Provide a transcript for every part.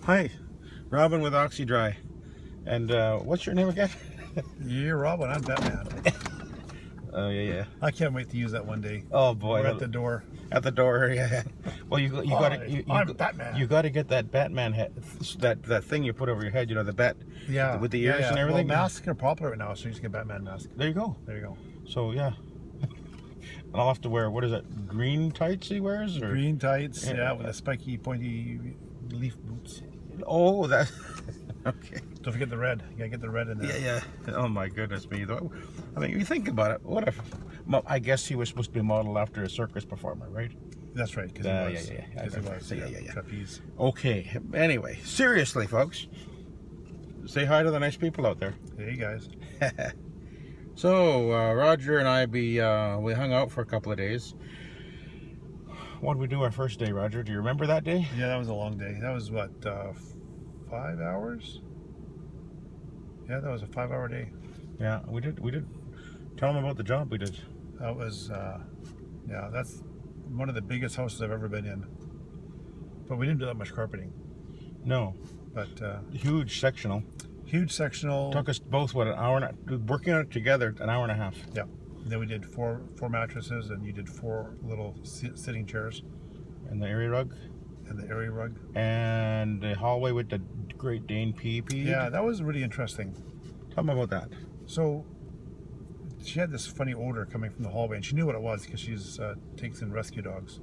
Hi, Robin with Oxy-Dry. And what's your name again? You're Robin, I'm Batman. Oh, yeah. I can't wait to use that one day. Oh, boy. We're at the door. At the door, yeah. Well, I'm Batman. You got to get that Batman head, that thing you put over your head, the bat with the ears and everything. Well, masks are popular right now, so you just get Batman mask. There you go. There you go. So, yeah. And I'll have to wear, what is it, green tights he wears? Or? Green tights, yeah, with the spiky, pointy leaf boots. Oh, that... Okay. Don't forget the red. You gotta get the red in there. Yeah. Oh my goodness me. I mean, you think about it. What if? I guess he was supposed to be modeled after a circus performer, right? That's right. Because he was. Yeah. Trapeze. Okay. Anyway, seriously, folks. Say hi to the nice people out there. Hey guys. So Roger and I we hung out for a couple of days. What did we do our first day, Roger? Do you remember that day? Yeah, that was a long day. That was what, 5 hours? Yeah, that was a 5-hour day. Yeah, we did. Tell them about the job we did. That was, yeah, that's one of the biggest houses I've ever been in. But we didn't do that much carpeting. No. But huge sectional. Huge sectional. Took us both what, an hour and working on it together, an hour and a half. Yeah. And then we did four mattresses, and you did 4 little sitting chairs. And the area rug. And the area rug. And the hallway with the Great Dane PP. Yeah, that was really interesting. Tell me about that. So she had this funny odor coming from the hallway, and she knew what it was because she's takes in rescue dogs.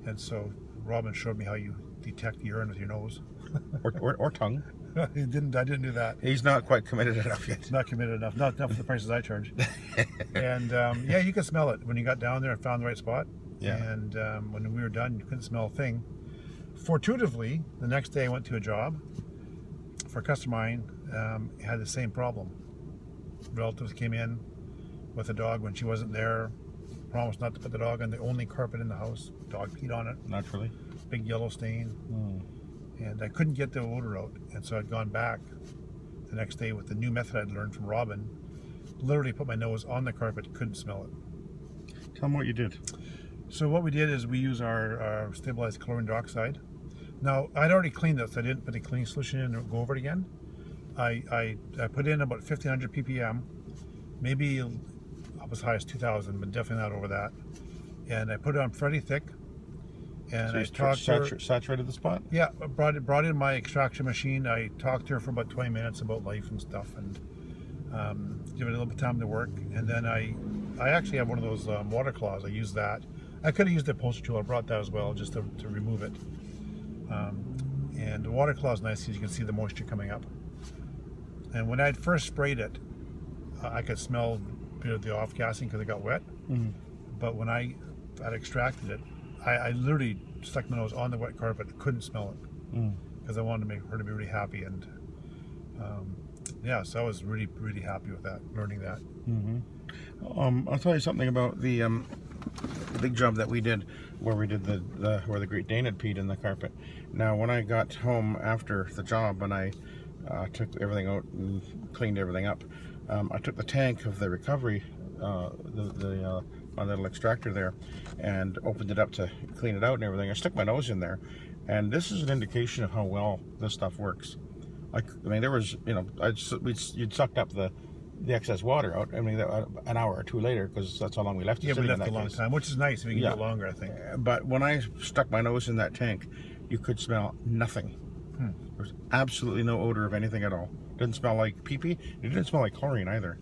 And so Robin showed me how you detect urine with your nose. or tongue. I didn't do that. He's not quite committed enough yet. Not committed enough. Not enough for the prices I charge. And yeah, you could smell it when you got down there and found the right spot. Yeah. And when we were done, you couldn't smell a thing. Fortuitously, the next day I went to a job for a customer of mine, had the same problem. Relatives came in with a dog when she wasn't there, promised not to put the dog on the only carpet in the house. Dog peed on it. Naturally. Big yellow stain. And I couldn't get the odor out. And so I'd gone back the next day with the new method I'd learned from Robin. Literally put my nose on the carpet, couldn't smell it. Tell them what you did. So what we did is we use our stabilized chlorine dioxide. Now, I'd already cleaned it, so I didn't put the cleaning solution in and go over it again. I put in about 1,500 ppm, maybe up as high as 2,000, but definitely not over that. And I put it on pretty thick. And so I saturated the spot? Yeah, I brought in my extraction machine. I talked to her for about 20 minutes about life and stuff, and give it a little bit of time to work. And then I actually have one of those water claws. I use that. I could have used the upholstery tool. I brought that as well, just to remove it. And the water claw is nice because you can see the moisture coming up. And when I'd first sprayed it, I could smell a bit of the off-gassing because it got wet. But when I'd extracted it, I literally stuck my nose on the wet carpet, couldn't smell it because I wanted to make her to be really happy. And yeah, so I was really, really happy with that, learning that. I'll tell you something about the big job that we did, where we did where the Great Dane had peed in the carpet. Now, when I got home after the job and I took everything out and cleaned everything up, I took the tank of the recovery, my little extractor there, and opened it up to clean it out and everything. I stuck my nose in there, and this is an indication of how well this stuff works. I mean, there was, you'd sucked up the excess water out. I mean, an hour or two later, because that's how long we left it. Yeah, we left a long time, which is nice if you can do it longer, I think. But when I stuck my nose in that tank, you could smell nothing. There was absolutely no odor of anything at all. Didn't smell like pee-pee. It didn't smell like chlorine either.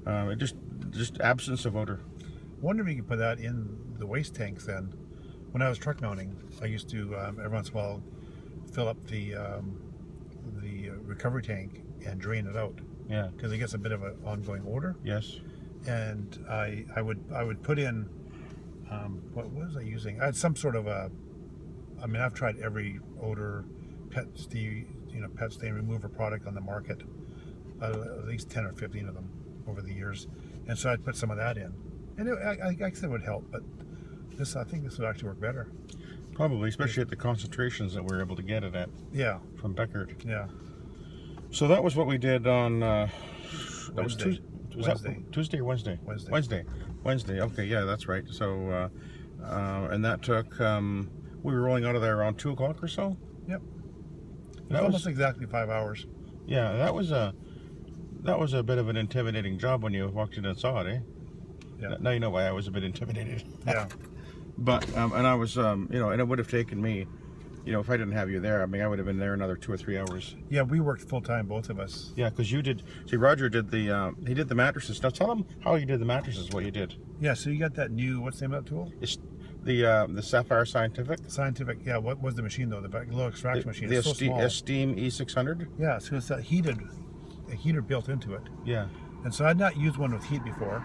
It just absence of odor. I wonder if you could put that in the waste tanks then. When I was truck mounting, I used to every once in a while fill up the recovery tank and drain it out. Yeah, because it gets a bit of an ongoing odor. Yes. And I would put in what was I using? I had some sort of I've tried every odor pet stain remover product on the market, at least 10 or 15 of them over the years, and so I'd put some of that in, and I guess it would help, but I think this would actually work better. Probably, especially at the concentrations that we're able to get it at. Yeah. From Beckert. Yeah. So that was what we did on Wednesday. Tuesday or Wednesday? Wednesday. Okay, yeah, that's right. So and that took we were rolling out of there around 2 o'clock or so. Yep. It's almost exactly 5 hours. Yeah, that was a bit of an intimidating job when you walked in and saw it, eh? Yeah. Now you know why I was a bit intimidated. Yeah. But and I was and it would have taken me, if I didn't have you there, I mean, I would have been there another 2 or 3 hours. Yeah, we worked full time, both of us. Yeah, because you did. See, Roger did he did the mattresses. Now tell him how you did the mattresses. What you did. Yeah. So you got that new, what's the name of that tool? It's the Sapphire Scientific. Scientific. Yeah. What was the machine though? The little extraction machine. The It's so small. Esteem E600. Yeah. So it's a heater built into it. Yeah. And so I'd not used one with heat before,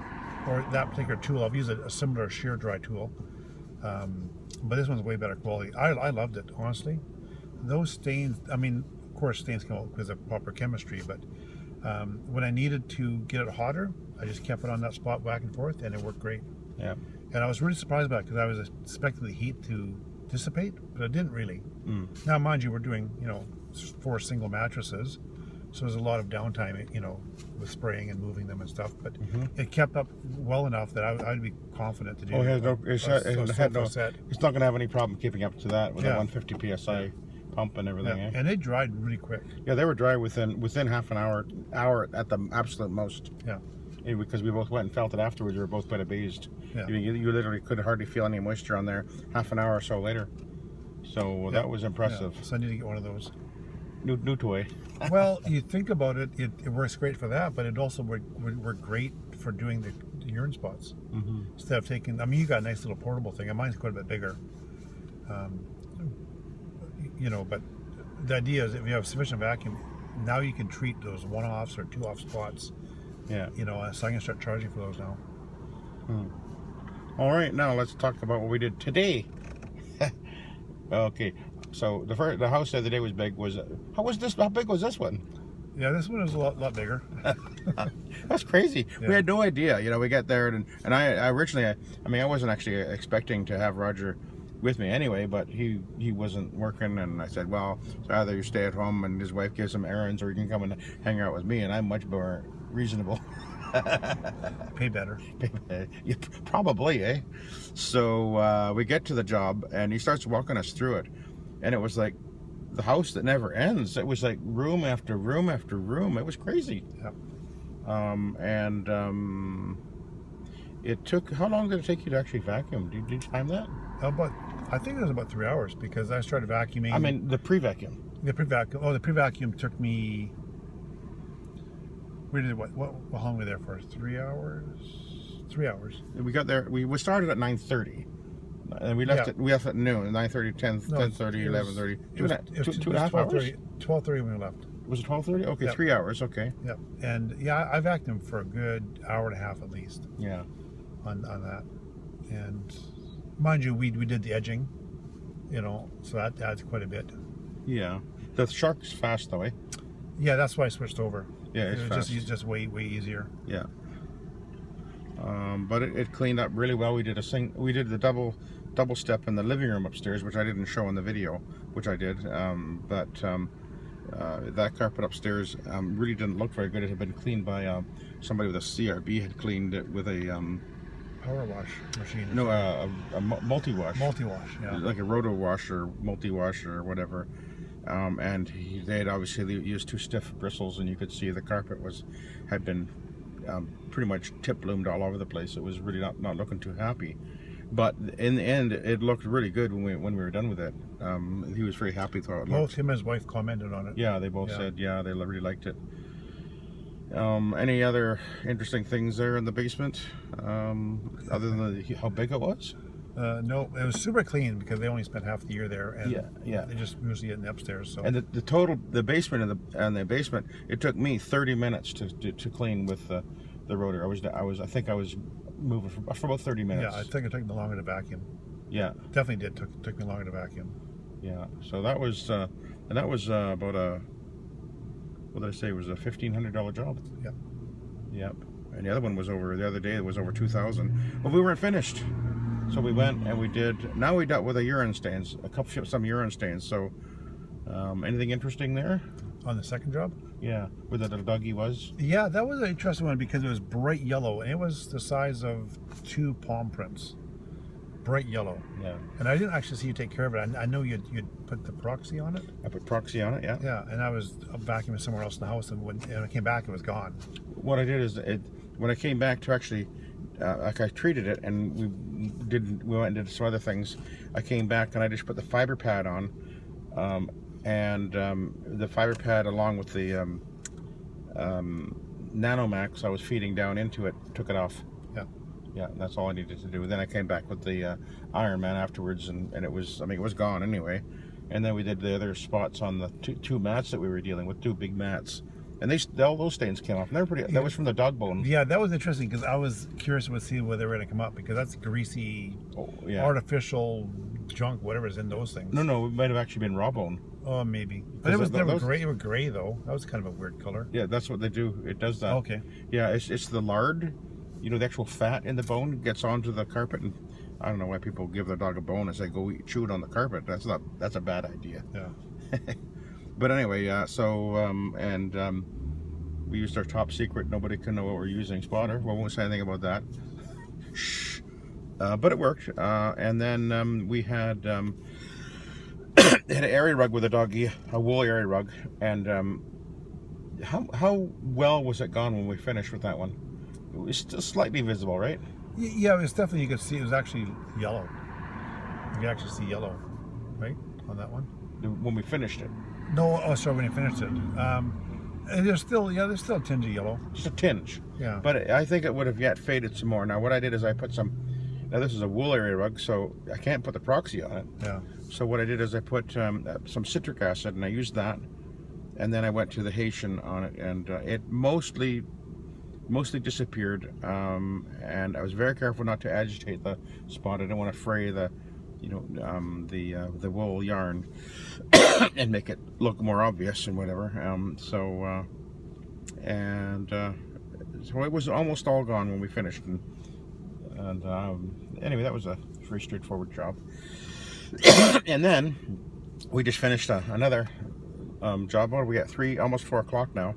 or that particular tool. I've used a similar shear dry tool, but this one's way better quality. I loved it, honestly. Those stains, I mean, of course stains come out because of proper chemistry, but when I needed to get it hotter, I just kept it on that spot back and forth, and it worked great. Yeah. And I was really surprised by it because I was expecting the heat to dissipate, but it didn't really. Now, mind you, we're doing 4 single mattresses, so there's a lot of downtime, with spraying and moving them and stuff. But it kept up well enough that I'd be confident to do. Oh, it's not going to have any problem keeping up to that with a 150 psi pump and everything. Yeah. Eh? And they dried really quick. Yeah, they were dry within half an hour at the absolute most. Yeah. Because we both went and felt it afterwards. We were both quite amazed. Yeah. You literally could hardly feel any moisture on there half an hour or so later. So that was impressive. Yeah. So I need to get one of those. New toy. Well, you think about it, it works great for that, but it also worked great for doing the urine spots. Instead of taking, I mean, you got a nice little portable thing, and mine's quite a bit bigger. But the idea is if you have sufficient vacuum, now you can treat those one-offs or two-off spots. Yeah. So I can start charging for those now. All right, now let's talk about what we did today. Okay, so the house the other day was big. How big was this one? Yeah, this one is a lot bigger. That's crazy. Yeah. We had no idea. We get there and I originally, I wasn't actually expecting to have Roger with me anyway, but he wasn't working, and I said, well, so either you stay at home and his wife gives him errands, or you can come and hang out with me, and I'm much more reasonable. Pay better. Yeah, probably, eh? So we get to the job, and he starts walking us through it, and it was like the house that never ends. It was like room after room after room. It was crazy. Yep. It took, how long did it take you to actually vacuum? Did you time that? I think it was about 3 hours, because I started vacuuming. I mean, the pre-vacuum. The pre-vacuum. Oh, the pre-vacuum took me. We did what? How long were we there for? 3 hours. 3 hours. We got there. We started at 9:30, and we left at noon. 9:30, 10:30, 11:30. Two and a half hours. 12:30 when we left. Was it 12:30? Okay, Yep. 3 hours. Okay. Yep. And I vacuumed for a good hour and a half at least. Yeah. On that, and mind you, we did the edging, so that adds quite a bit. Yeah. The shark's fast though, eh? Yeah, that's why I switched over. Yeah, it's fast. Just way easier. Yeah. But it cleaned up really well. We did the double step in the living room upstairs, which I didn't show in the video, which I did. But that carpet upstairs really didn't look very good. It had been cleaned by somebody with a CRB had cleaned it with a power wash machine. No, a multi-wash. Multi-wash, yeah. Like a roto wash or multi-wash or whatever. And they had obviously used 2 stiff bristles, and you could see the carpet had been pretty much tip bloomed all over the place. It was really not looking too happy. But in the end, it looked really good when we were done with it. He was very happy with how it looked. Both him and his wife commented on it. Yeah, they both said, they really liked it. Any other interesting things there in the basement, other than how big it was? No, it was super clean because they only spent half the year there, and yeah. they just mostly get in the upstairs. So. And the basement and the basement, it took me 30 minutes to clean with the rotor. I think I was moving for about 30 minutes. Yeah, I think it took me longer to vacuum. Yeah, definitely did. Took me longer to vacuum. Yeah, so that was about what did I say? It was a $1,500 job. Yep. Yep. And the other one was the other day it was over 2,000. But we weren't finished. So we went and we did, now we dealt with some urine stains. So anything interesting there? On the second job? Yeah, where the little doggy was? Yeah, that was an interesting one because it was bright yellow, and it was the size of 2 palm prints. bright yellow. Yeah. And I didn't actually see you take care of it. I know you'd put the proxy on it. I put proxy on it, yeah. Yeah, and I was vacuuming somewhere else in the house, and when I came back, it was gone. What I did is, when I came back to actually, like I treated it, and we went and did some other things. I came back and I just put the fiber pad on, the fiber pad along with the Nanomax I was feeding down into it, took it off. Yeah. Yeah, that's all I needed to do. Then I came back with the Iron Man afterwards, and it was, I mean, it was gone anyway. And then we did the other spots on the two mats that we were dealing with, two big mats. And all those stains came off. And they were pretty, that was from the dog bone. Yeah, that was interesting because I was curious to see whether they were going to come up, because that's greasy, artificial junk, whatever is in those things. No, it might have actually been raw bone. Oh, maybe. But they were gray. They were gray though. That was kind of a weird color. Yeah, that's what they do. It does that. Okay. Yeah, it's the lard, the actual fat in the bone gets onto the carpet, and I don't know why people give their dog a bone and say go chew it on the carpet. That's a bad idea. Yeah. But anyway, we used our top secret, nobody can know what we're using spotter. We won't say anything about that. Shh. But it worked. And then we had an area rug with a doggy, a wool area rug. And how well was it gone when we finished with that one? It was still slightly visible, right? Yeah, it was definitely, you could see it was actually yellow. You could actually see yellow, right, on that one. When we finished it. No, oh, sorry, when you finished it. And there's still a tinge of yellow. Just a tinge. Yeah. But I think it would have yet faded some more. Now what I did is I put now this is a wool area rug, so I can't put the proxy on it. Yeah. So what I did is I put some citric acid, and I used that. And then I went to the Haitian on it, and it mostly disappeared. And I was very careful not to agitate the spot. I didn't want to fray the wool yarn and make it look more obvious and whatever. So it was almost all gone when we finished, and anyway, that was a pretty straightforward job. And then we just finished another job. We got almost 4 o'clock now,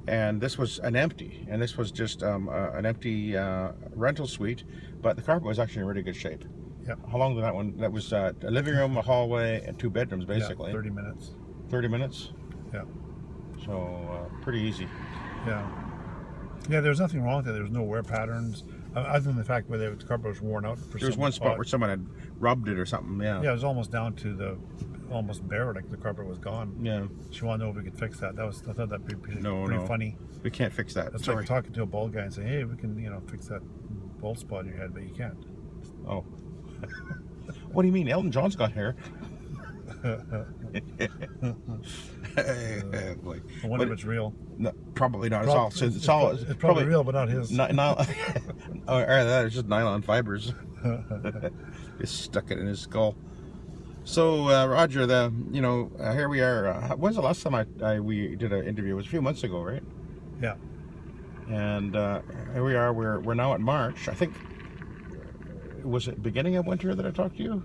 and this was an empty, and this was just an empty rental suite, but the carpet was actually in really good shape. Yeah. How long did that one? That was a living room, a hallway, and 2 bedrooms, basically. Yeah, 30 minutes. 30 minutes? Yeah. So, pretty easy. Yeah. Yeah, there was nothing wrong with it. There was no wear patterns, other than the fact where the carpet was worn out. There was one spot where someone had rubbed it or something, yeah. Yeah, it was almost down to almost bare, like the carpet was gone. Yeah. She wanted to know if we could fix that. I thought that'd be pretty funny. We can't fix that. That's Sorry. like talking to a bald guy and saying, hey, we can, fix that bald spot in your head, but you can't. Oh. What do you mean? Elton John's got hair. Boy. I wonder if it's real. No, probably not. It's probably real, but not his. Or that is just nylon fibers. Just stuck it in his skull. So Roger, here we are. When's the last time we did an interview? It was a few months ago, right? Yeah. And here we are. We're now at March. I think. Was it beginning of winter that I talked to you?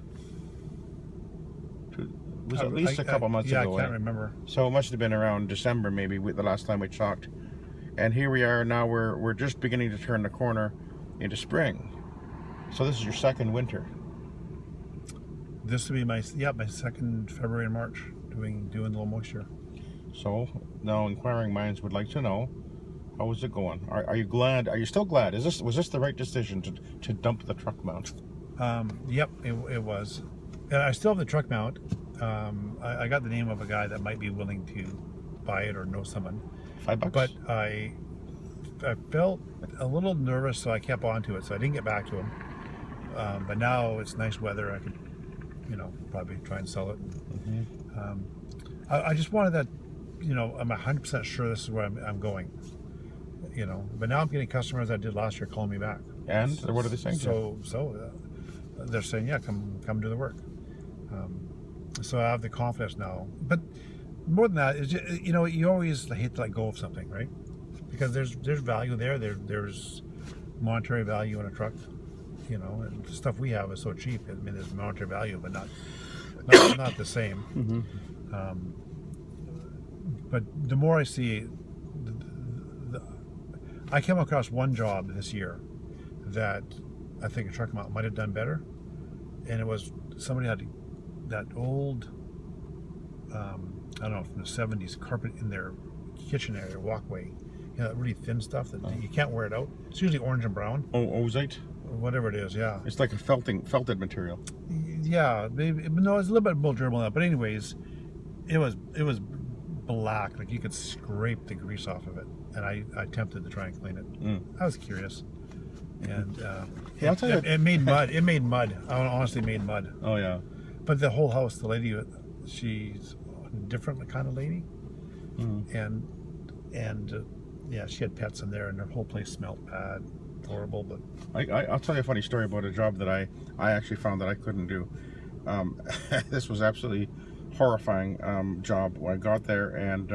It was at least a couple months ago. Yeah, I can't remember. So it must have been around December, maybe, the last time we talked. And here we are now. We're just beginning to turn the corner into spring. So this is your second winter. This will be my second February and March doing low moisture. So now inquiring minds would like to know, how is it going? Are you glad? Are you still glad? Was this the right decision to dump the truck mount? Yep, it was. And I still have the truck mount. I got the name of a guy that might be willing to buy it or know someone. $5? But I felt a little nervous, so I kept on to it. So I didn't get back to him. But now it's nice weather. I could, probably try and sell it. Mm-hmm. I just wanted that, I'm 100% sure this is where I'm going. But now I'm getting customers that did last year calling me back. And what are they saying? So they're saying, yeah, come do the work. So I have the confidence now. But more than that, you always hate to let go of something, right? Because there's value there. There's monetary value in a truck, and the stuff we have is so cheap. I mean, there's monetary value, but not the same. Mm-hmm. But the more I see, I came across one job this year that I think a truck mount might have done better. and it was somebody had that old, I don't know, from the 70s carpet in their kitchen area, walkway. You know, that really thin stuff that you can't wear it out. It's usually orange and brown. Oh, ozite? Or whatever it is, yeah. It's like a felted material. Yeah, maybe, no, it's a little bit more durable than that. But anyways, it was black. Like you could scrape the grease off of it. And I attempted to try and clean it. I was curious. And Hey, I'll tell you. it made mud. It made mud. Honestly made mud. Oh, yeah. But the whole house, the lady, she's a different kind of lady. And yeah, she had pets in there, and her whole place smelled bad, horrible. But I'll tell you a funny story about a job that I actually found that I couldn't do. This was absolutely horrifying job when I got there, and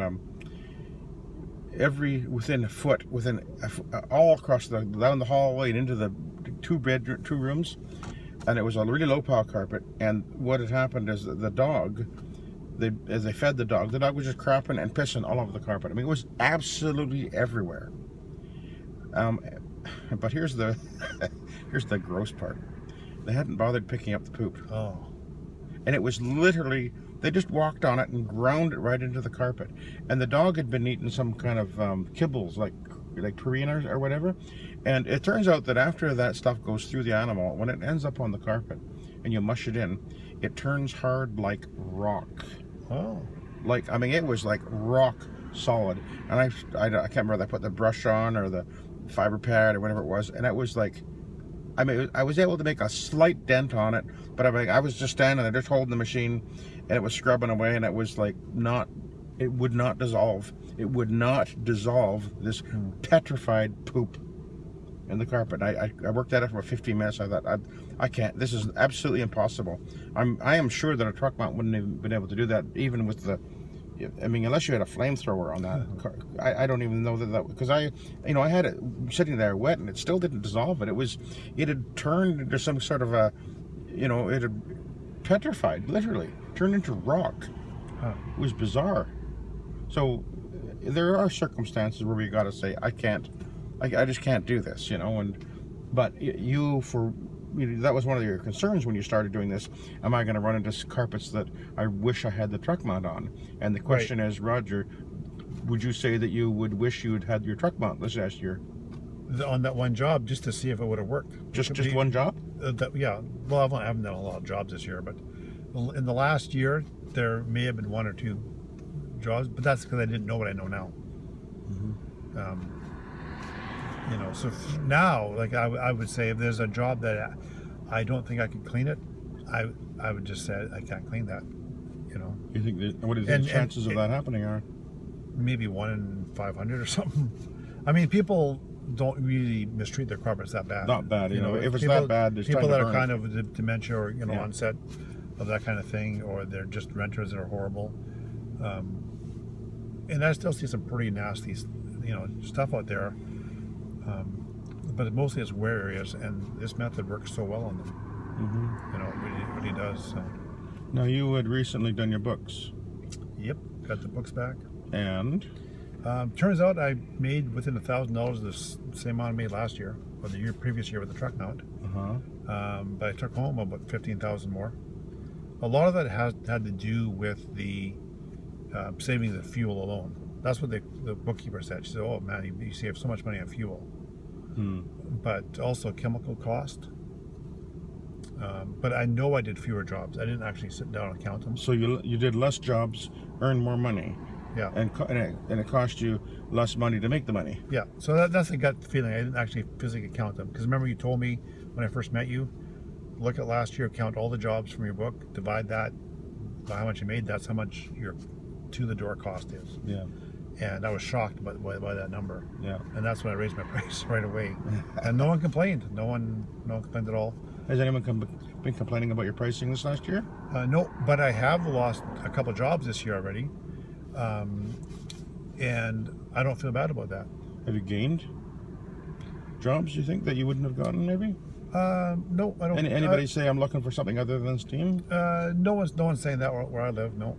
all across down the hallway and into the two rooms, and it was a really low pile carpet. And what had happened is that the dog, as they fed the dog was just crapping and pissing all over the carpet. I mean, it was absolutely everywhere. But here's the here's the gross part. They hadn't bothered picking up the poop. oh, And it was literally, they just walked on it and ground it right into the carpet. And the dog had been eating some kind of kibbles, like Purina or whatever. And it turns out that after that stuff goes through the animal, when it ends up on the carpet and you mush it in, it turns hard like rock. oh, Like, I mean, it was like rock solid. And I can't remember if I put the brush on or the fiber pad or whatever it was. And it was like, I mean, I was able to make a slight dent on it, but I was just standing there, just holding the machine, and it was scrubbing away, and it was like it would not dissolve. It would not dissolve this petrified poop in the carpet. I worked at it for 15 minutes. I thought, I can't. This is absolutely impossible. I am sure that a truck mount wouldn't have been able to do that, even with the. I mean, unless you had a flamethrower on that car, I don't even know that because I had it sitting there wet and it still didn't dissolve. It had turned into some sort of a, it had petrified, literally turned into rock. It was bizarre. So there are circumstances where we got to say, I just can't do this, but that was one of your concerns when you started doing this. Am I going to run into carpets that I wish I had the truck mount on? And the question is, Roger, would you say that you would wish you had had your truck mount this last year? On that one job, just to see if it would have worked. Just one job? Yeah. Well, I haven't done a lot of jobs this year, but in the last year, there may have been one or two jobs, but that's because I didn't know what I know now. So now, like I would say, if there's a job that I don't think I could clean it, I would just say I can't clean that. You think what do you think the chances of that happening are? Maybe 1 in 500 or something. I mean, people don't really mistreat their carpets that bad. Not bad, if it's that bad, there's people that are burn kind of dementia or onset of that kind of thing, or they're just renters that are horrible. And I still see some pretty nasty, stuff out there. But mostly it's wear areas, and this method works so well on them. It really does. So. Now, you had recently done your books. Yep, got the books back. And? Turns out I made within $1,000 the same amount I made last year, or the previous year with the truck mount. But I took home about $15,000 more. A lot of that had to do with the saving the fuel alone. That's what the bookkeeper said. She said, "Oh man, you save so much money on fuel." But also chemical cost. But I know I did fewer jobs. I didn't actually sit down and count them. So you did less jobs, earned more money. Yeah. And it cost you less money to make the money. Yeah. So that's the gut feeling. I didn't actually physically count them. Because remember you told me when I first met you, look at last year, count all the jobs from your book, divide that by how much you made. That's how much your to-the-door cost is. Yeah. And I was shocked by that number. Yeah. And that's when I raised my price right away. And no one complained. No one complained at all. Has anyone been complaining about your pricing this last year? No, but I have lost a couple jobs this year already. And I don't feel bad about that. Have you gained jobs, you think, that you wouldn't have gotten, maybe? No, I don't. Anybody say I'm looking for something other than steam? No one's saying that where I live, no.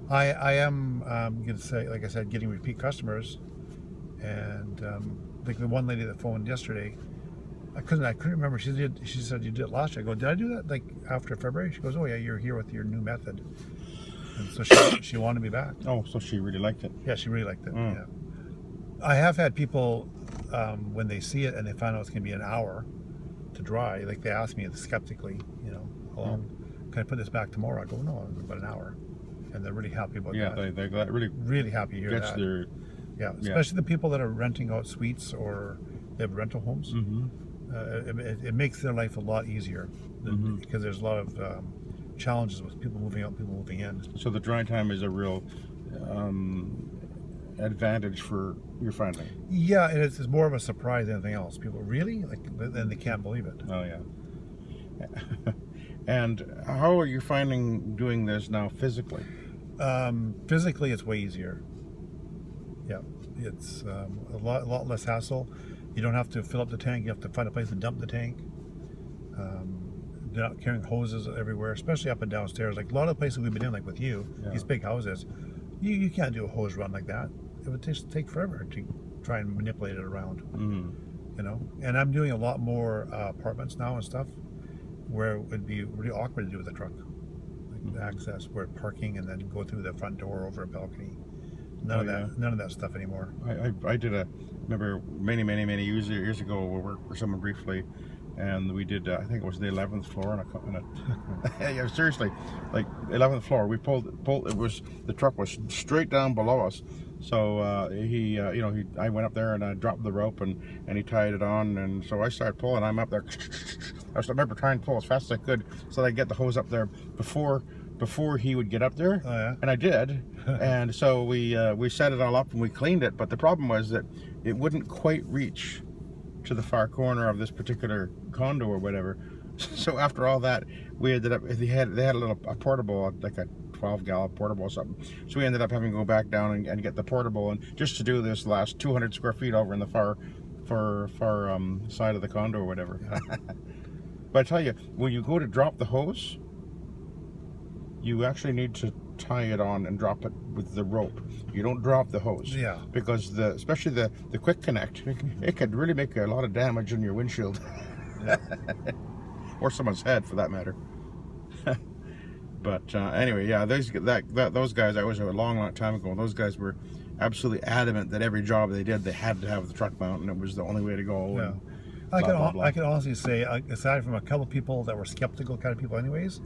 I am going to say, like I said, getting repeat customers. And like the one lady that phoned yesterday, I couldn't remember. She said you did it last year. I go, did I do that like after February? She goes, oh yeah, you're here with your new method. And so she wanted me back. Oh, so she really liked it. Yeah, she really liked it. Yeah. I have had people when they see it and they find out it's going to be an hour to dry, like they ask me skeptically, how long can I put this back tomorrow? I go, no, about an hour, and they're really happy about that. Yeah, they really happy to hear gets that. their Especially the people that are renting out suites or they have rental homes. It makes their life a lot easier because there's a lot of challenges with people moving out, people moving in. So the dry time is a real advantage for your finding. Yeah, and it's more of a surprise than anything else. People really and they can't believe it. Oh yeah. And how are you finding doing this now physically? Physically, it's way easier. Yeah, it's a lot less hassle. You don't have to fill up the tank. You have to find a place to dump the tank. They're not carrying hoses everywhere, especially up and downstairs. Like a lot of places we've been in, like with you, these big houses, you can't do a hose run like that. It would take forever to try and manipulate it around. And I'm doing a lot more apartments now and stuff where it would be really awkward to do with a truck, like access where parking and then go through the front door over a balcony. None of that stuff anymore. I did remember many years ago, we worked for someone briefly, and we did I think it was the 11th floor on a yeah, seriously, like 11th floor. We pulled it was, the truck was straight down below us. So I went up there and I dropped the rope and he tied it on, and so I started pulling. I'm up there. I remember trying to pull as fast as I could so that I could get the hose up there before he would get up there. Oh, yeah. And I did. And so we set it all up and we cleaned it, but the problem was that it wouldn't quite reach to the far corner of this particular condo or whatever. So after all that, we ended up, they had a portable, like a 12-gallon portable or something. So we ended up having to go back down and get the portable, and just to do this last 200 square feet over in the far side of the condo or whatever. But I tell you, when you go to drop the hose, you actually need to tie it on and drop it with the rope. You don't drop the hose. Yeah. Because especially the quick connect, it could really make a lot of damage on your windshield. Yeah. Or someone's head, for that matter. But anyway, yeah, those guys, that was a long time ago. Those guys were absolutely adamant that every job they did, they had to have the truck mount, and it was the only way to go. Yeah. I can honestly say, aside from a couple of people that were skeptical kind of people anyways,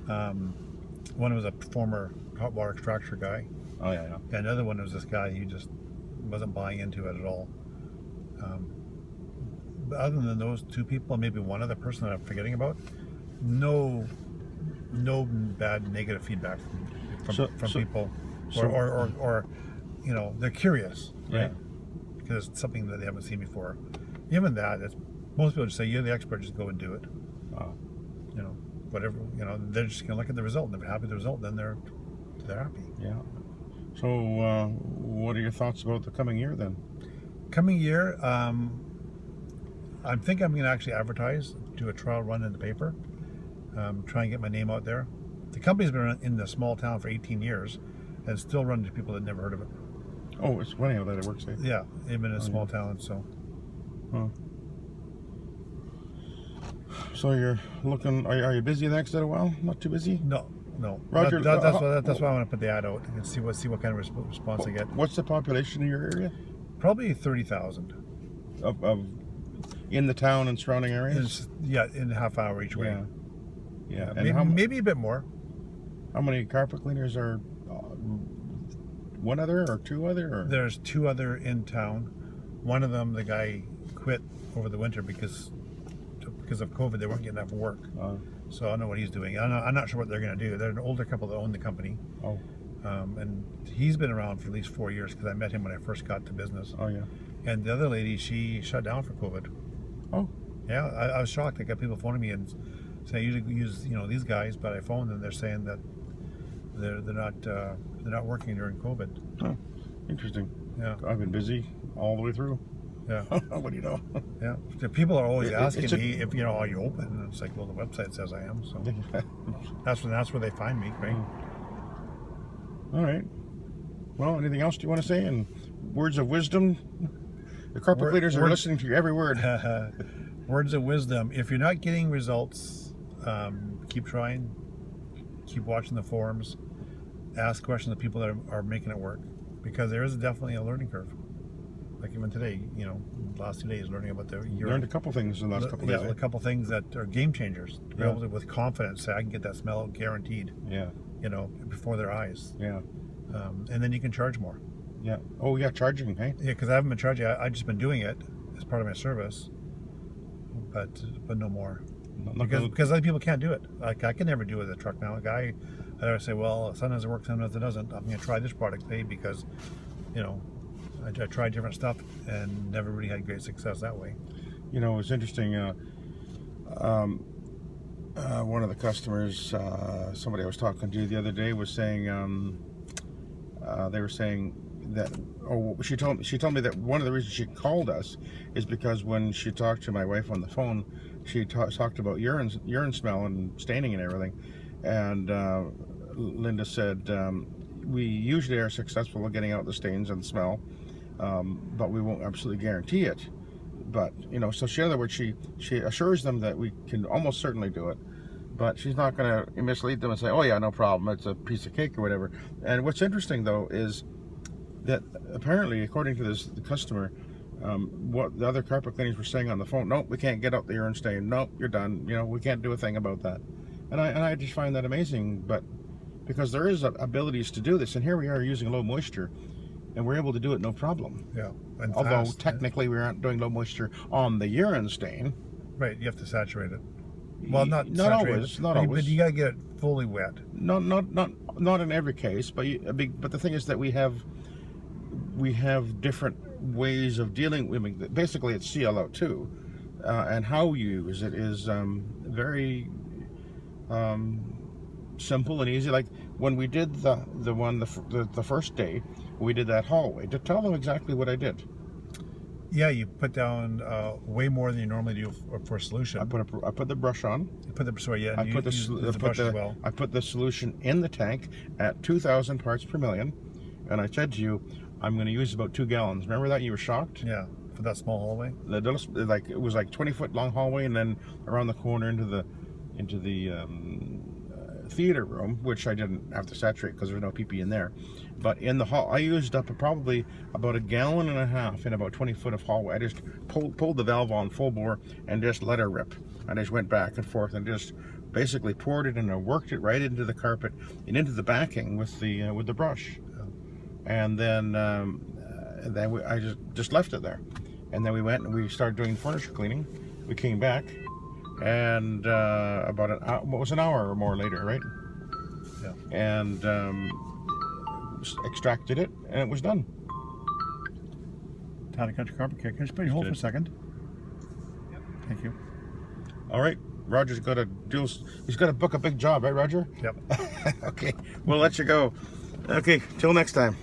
one was a former hot water extractor guy. Oh yeah. And another one was this guy who just wasn't buying into it at all. But other than those two people, maybe one other person that I'm forgetting about, no bad negative feedback from people, or they're curious, right? Yeah. Because it's something that they haven't seen before. Even that, most people just say, you're the expert, just go and do it. Whatever, they're just gonna look at the result, and if they're happy with the result, then they're happy. Yeah. So what are your thoughts about the coming year then? Coming year, I think I'm gonna actually advertise, do a trial run in the paper, try and get my name out there. The company's been in the small town for 18 years and still run to people that never heard of it. Oh, it's funny how that works, eh? Yeah, even in a small town, so. Huh. So you're looking, are you busy the next little while? Not too busy? No. Roger, that's why I want to put the ad out and see what kind of response I get. What's the population in your area? Probably 30,000. Of in the town and surrounding areas? In a half hour each way. Yeah. And maybe a bit more. How many carpet cleaners are? One other or two other? Or? There's two other in town. One of them, the guy quit over the winter because of COVID. They weren't getting enough work. So I don't know what he's doing. I'm not sure what they're going to do. They're an older couple that own the company. Oh. And he's been around for at least 4 years because I met him when I first got to business. Oh yeah. And the other lady, she shut down for COVID. Oh. Yeah, I was shocked. I got people phoning me and saying, I usually use these guys, but I phoned them. They're saying that they're not working during COVID. Oh, interesting. Yeah. I've been busy all the way through. Yeah. What do you know? Yeah. The people are always asking me if are you open? And it's like, well, the website says I am, so that's where they find me, right? All right. Well, anything else do you want to say? And words of wisdom? The carpet cleaners are listening to your every word. Words of wisdom. If you're not getting results, keep trying. Keep watching the forums. Ask questions of people that are making it work. Because there is definitely a learning curve. Like even today, last 2 days learning about the urine. Learned a couple things in the last couple days. Yeah, a couple things that are game changers. To be Yeah. able to, with confidence, say I can get that smell out guaranteed. Yeah. Before their eyes. Yeah. And then you can charge more. Yeah. Oh yeah, charging, hey? Yeah, because I haven't been charging. I've just been doing it as part of my service, but no more. Because other people can't do it. Like I can never do it with a truck now. Like I say, well, sometimes it works, sometimes it toesn't. I'm going to try this product, hey, because I tried different stuff and never really had great success that way. It's interesting. One of the customers, somebody I was talking to the other day, was saying they were saying that. Oh, she told me that one of the reasons she called us is because when she talked to my wife on the phone, she talked about urine smell and staining and everything, and Linda said we usually are successful at getting out the stains and the smell, but we won't absolutely guarantee it. But so in other words, she assures them that we can almost certainly do it, but she's not going to mislead them and say, oh yeah, no problem, it's a piece of cake or whatever. And what's interesting though is that apparently, according to the customer, what the other carpet cleaners were saying on the phone, nope, we can't get out the urine stain, nope, you're done, we can't do a thing about that. And I just find that amazing, but because there is abilities to do this, and here we are using low moisture, and we're able to do it no problem. Yeah. Although technically we aren't doing low moisture on the urine stain. Right, you have to saturate it. Well, not always, not always. But you gotta get it fully wet. Not in every case, but the thing is that we have different ways of dealing with it. Basically, it's ClO2, and how you use it is very simple and easy. Like when we did the first day, we did that hallway. To tell them exactly what I did. Yeah, you put down way more than you normally do for a solution. I put the brush on. You put the I put the solution in the tank at 2,000 parts per million, and I said to you, I'm going to use about 2 gallons. Remember that? You were shocked. Yeah, for that small hallway. It was like 20-foot long hallway, and then around the corner into the theater room, which I didn't have to saturate because there's no PP in there. But in the hall, I used up probably about 1.5 gallons in about 20 foot of hallway. I just pulled the valve on full bore and just let her rip. I just went back and forth and just basically poured it and I worked it right into the carpet and into the backing with the brush. And then I just left it there. And then we went and we started doing furniture cleaning. We came back, and about an hour or more later, right? Yeah. And extracted it, and it was done. Town and Country Carpet Care. Can I just put you hold for a second? Yep. Thank you. All right. Roger's got to he's got to book a big job, right, Roger? Yep. Okay. We'll let you go. Okay. Till next time.